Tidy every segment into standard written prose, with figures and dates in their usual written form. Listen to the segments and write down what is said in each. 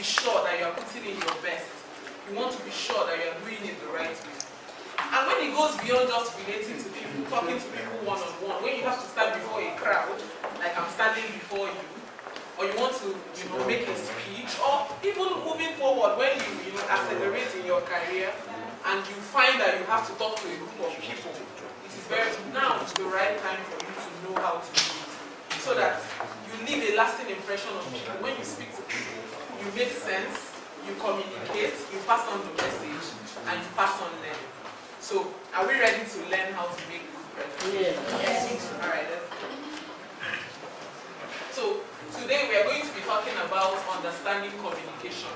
be sure that you are putting in your best. You want to be sure that you are doing it the right way. And when it goes beyond just relating to people, talking to people one-on-one, when you have to stand before a crowd, like I'm standing before you, or you want to, make a speech, or even moving forward when you accelerate in your career, and you find that you have to talk to a group of people, it is now the right time for you to know how to do it, so that you leave a lasting impression on people. When you speak to people, you make sense, you communicate, you pass on the message, and you pass on learning. So, are we ready to learn how to make good presentations? Yes. All right. So, today we are going to be talking about understanding communication.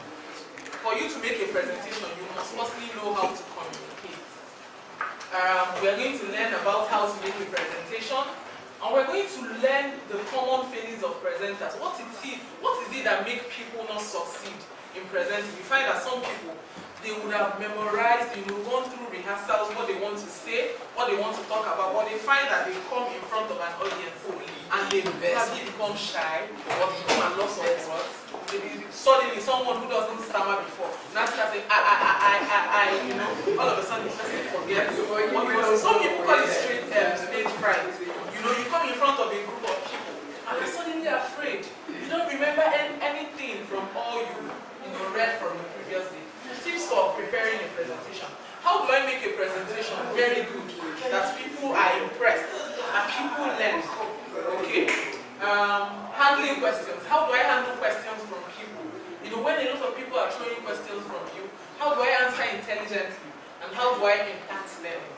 For you to make a presentation, you must firstly know how to communicate. We are going to learn about how to make a presentation, and we're going to learn the common failings of presenters. What is it that makes people not succeed in presenting? You find that some people, they would have memorized, gone through rehearsals, what they want to say, what they want to talk about, but they find that they come in front of an audience and they probably become shy or become a loss of words. Suddenly, someone who doesn't stammer before now starts saying, all of a sudden the person forgets what he was. Some people call it stage fright. You come in front of a group of people and you're suddenly afraid. You don't remember anything from all you read from the previous day. Tips for preparing a presentation. How do I make a presentation very good that people are impressed and people learn? Okay. Handling questions. How do I handle questions from people? When a lot of people are throwing questions from you, how do I answer intelligently? And how do I impact learning?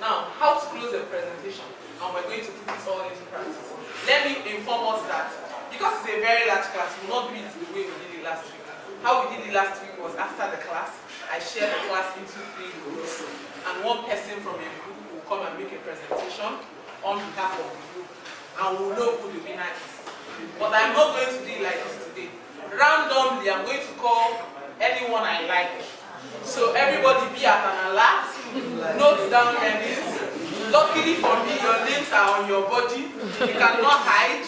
Now, how to close a presentation? And we're going to put this all into practice. Let me inform us that because it's a very large class, we will not do it the way we did it last week. How we did it last week was after the class, I shared the class into 3 groups, and one person from a group will come and make a presentation on behalf of the group, and we'll know who the winner is. But I'm not going to do it like this today. Randomly, I'm going to call anyone I like. So everybody be at an alert, note down their names. Luckily for me, your names are on your body. You cannot hide.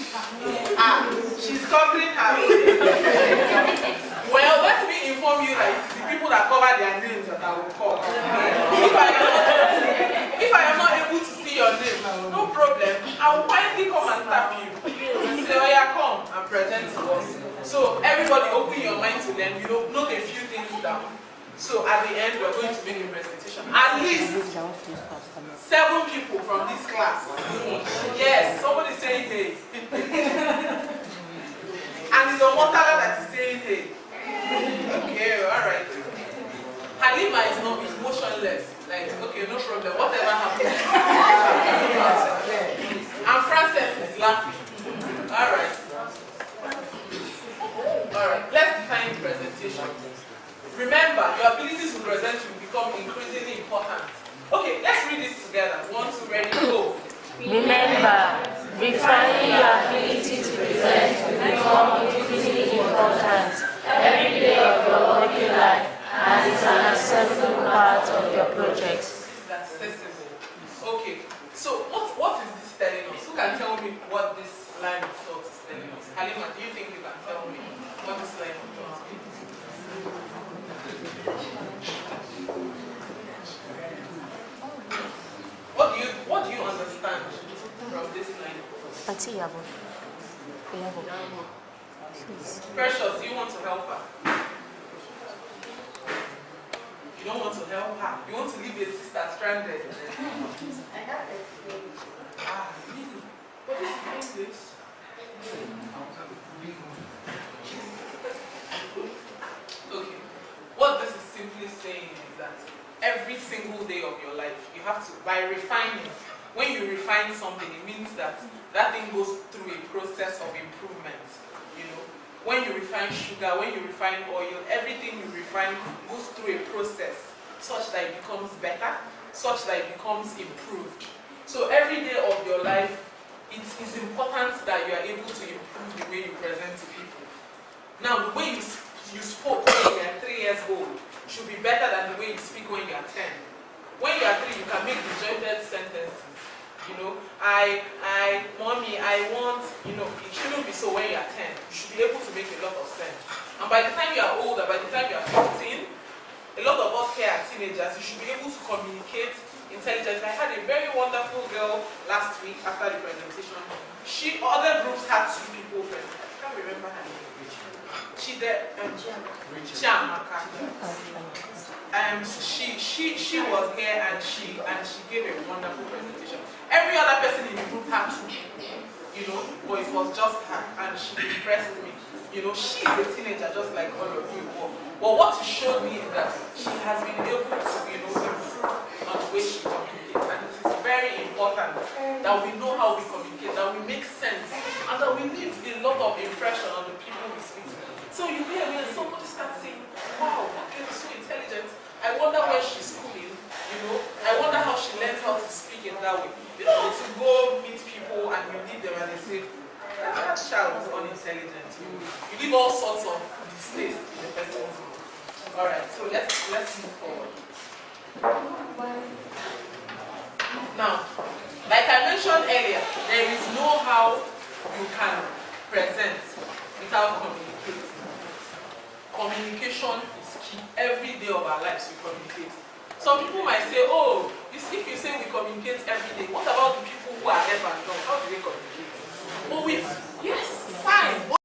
She's covering her own. Well, let me inform you that it's the people that cover their names that I will call. If I am not able to see your name, no problem. I will quietly come and tap you. Say, oh yeah, come and present to us. So everybody open your mind to learn. Note a few things down. So at the end, we're going to make a presentation. At least 7 people from this class. Yes, somebody saying hey. And it's a Motala that is saying hey. Okay, alright. Halima is motionless. Like, okay, no problem. Whatever happens. And Frances is laughing. Alright. Alright, let's define presentation. Remember, your ability to present will become increasingly important. Okay, let's read this together. 1, 2, ready, go. Remember, refining your ability to present will become increasingly important every day of your working life, and it's an accessible part of your projects. It's accessible. Okay, so what is this telling us? Who can tell me what this line of thought is telling us? Halima, do you think you can tell me what this line of thought means? What do you understand from this line of thought? Precious, do you want to help her? You don't want to help her. You want to leave your sister stranded. I have explained. Really? But this is English. Okay. What this is simply saying is that every single day of your life, you have to, by refining, when you refine something, it means that that thing goes through a process of improvement. When you refine sugar, when you refine oil, everything you refine goes through a process such that it becomes better, such that it becomes improved. So every day of your life, it is important that you are able to improve the way you present to people. Now, the way you spoke when you are 3 years old should be better than the way you speak when you are 10. When you are 3, you can make disjointed sentences. You know, mommy, I want, you know, it shouldn't be so when you are 10. You should be able to make a lot of sense. And by the time you are older, by the time you are 15, a lot of us here are teenagers, you should be able to communicate intelligently. I had a very wonderful girl last week after the presentation. Other groups had 2 people present. I can't remember her name. She Chiamaka. She was here and she gave a wonderful presentation. Every other person in the group had 2, you know, but it was just her, and she impressed me. You know, she's a teenager just like all of you. But what she showed me is that she has been able to, you know, improve on the way she communicates, and it is very important that we know how we communicate, that we make sense, and that we leave a lot of impression on the people we speak to. So you hear when somebody starts saying, wow, that girl is so intelligent. I wonder where she's schooling, you know. I wonder how she learns how to speak in that way. You know, to go meet people and you meet them and they say, that child is unintelligent. You give all sorts of distaste to the person's mind. Alright, so let's move forward. Now, like I mentioned earlier, there is no how you can present without communicating. Communication is key. Every day of our lives we communicate. Some people might say, oh, if you say we communicate every day, what about the people who are left and